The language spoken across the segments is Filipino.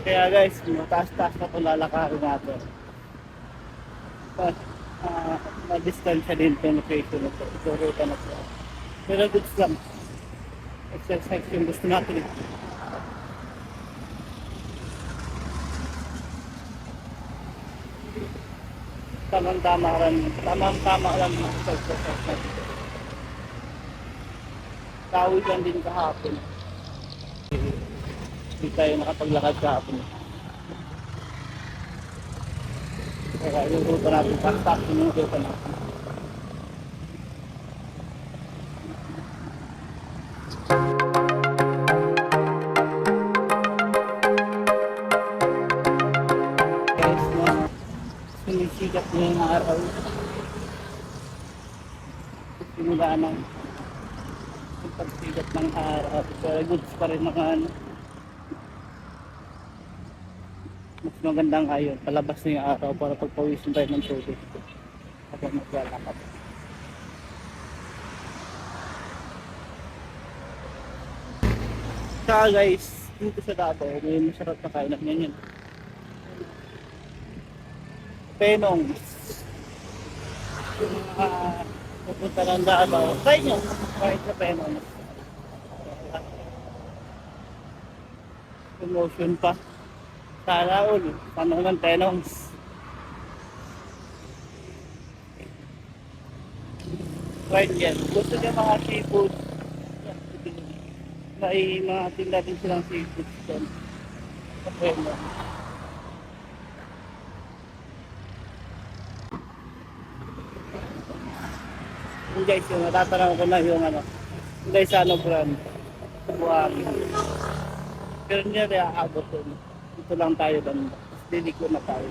Kaya guys, mataas-taas na ito lalakarin natin. But, na-distansya din ito location na ito. Ito ruta na ito. Pero goods lang. Exercise yung gusto natin. Tamang-tama lang. Tamang-tama lang yung exercise natin. Tawid lang din kahapon. Hindi tayo nakapaglakad kahapon. Kaya yung ruta natin, fast-fast yung ruta natin. Guys, na sumisigat na yung araw. Simula ng pagsigat ng araw. Pero goods pa rin mga ano. Mas magandang ayon. Palabas na yung araw para pagpawisin tayo ng tubig. Habang maglalakad. Saka guys, dito sa Davao, may masarap na kainan ganyan. Penong. Yung pupunta ng Davao. Try nyo. Kahit sa Penong. Promotion pa. Sana all. Paano ng Penongs. Right yan. Gusto niya mga seafood. May mga tinda din silang seafood dyan. Sa Penong. Yung guys, yung natatanong ko na yung ano. Yung guys, ano brand? Buhangin. Pero hindi na aabot yun. Dito lang tayo banda. Diliko na tayo.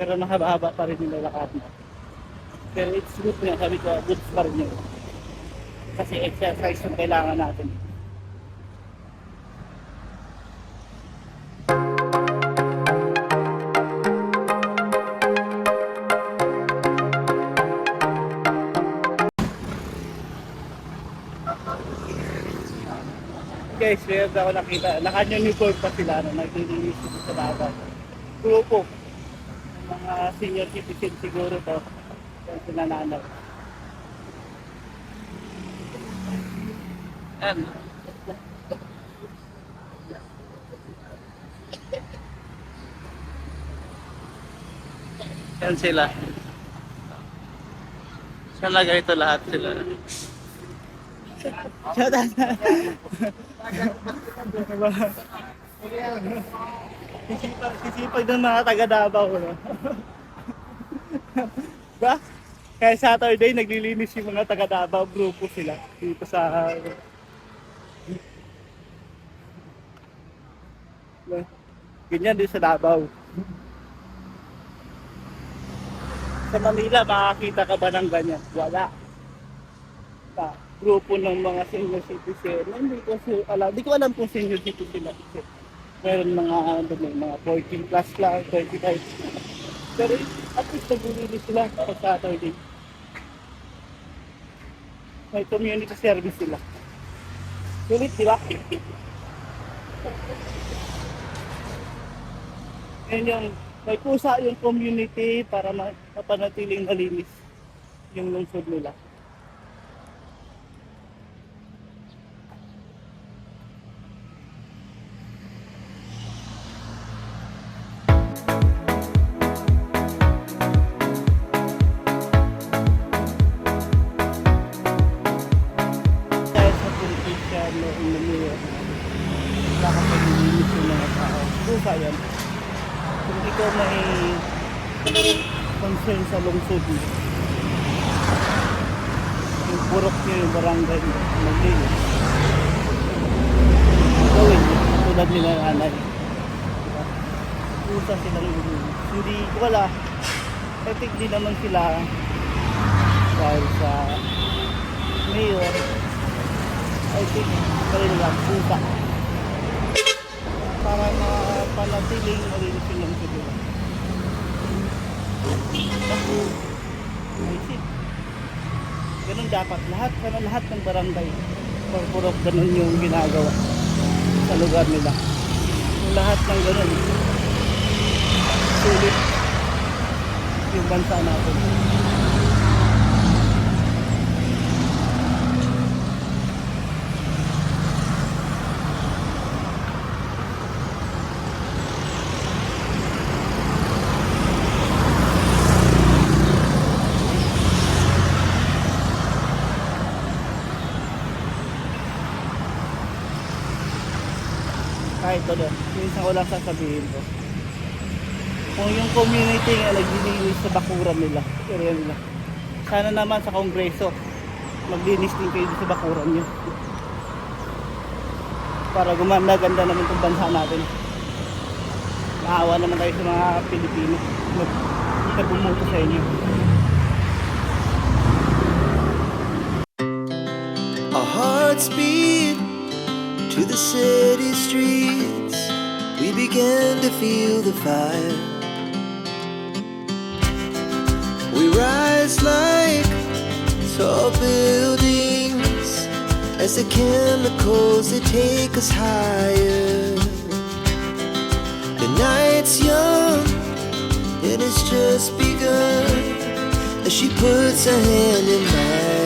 Pero nakahaba pa rin yung lalakad na. Pero it's good nga. Sabi ko, good pa rin yun. Kasi exercise yung kailangan natin. Guys, meron ako nakita. Naka-uniform pa sila na naglilinis dito sa dagat. Grupo. Mga senior citizen siguro to. Yung sinananaw. Yan. Yan sila. Talaga ito lahat sila. Shout out. Sisipag ng mga taga Davao. No? Ba? Kaya Saturday naglilinis yung mga taga Davao, grupo sila dito sa ganyan din sa Davao. Sa Manila makakita ka ba ng ganyan? Wala. Grupo ng mga senior citizen. Hindi ko alam kung senior citizen na kasi meron mga mga 14 plus lang, 25. Pero at least naglilinis sila sa Saturday. May community service sila. Sulit, di ba? Yan yung may pusa yung community para mapanatiling malinis yung lungsod nila. Dahil sa politician no, in the mayor, nakapag-linis yung mga tao. Pusa yan. Kung ikaw may concern sa lungsod mo, yung purok nyo yung barangay mo, maglinis. Gawin, tulad nila ng anay. Diba? Pusa silang maglinis. Hindi, wala. Epic din naman sila dahil sa mayor. I think, kanila lang, pusa. Para mapanatiling malinis yung lungsod nila. Ako, isip. Ganun dapat. Lahat ng barangay. Purok ganun yung ginagawa. sa lugar nila. Yung lahat ng ganun, sulit yung bansa natin. Kahit ano, minsan ko lang sasabihin ko. Kung yung community nga naglilinis sa bakuran nila, area nila, sana naman sa kongreso, maglinis din kayo sa bakuran nyo. Para gumanda-ganda naman itong bansa natin. Maawa naman tayo sa mga Pilipino na bumuto sa inyo. Our hearts beat to the city streets. We began to feel the fire. We rise like tall buildings as the chemicals they take us higher. The night's young and it's just begun as she puts her hand in mine.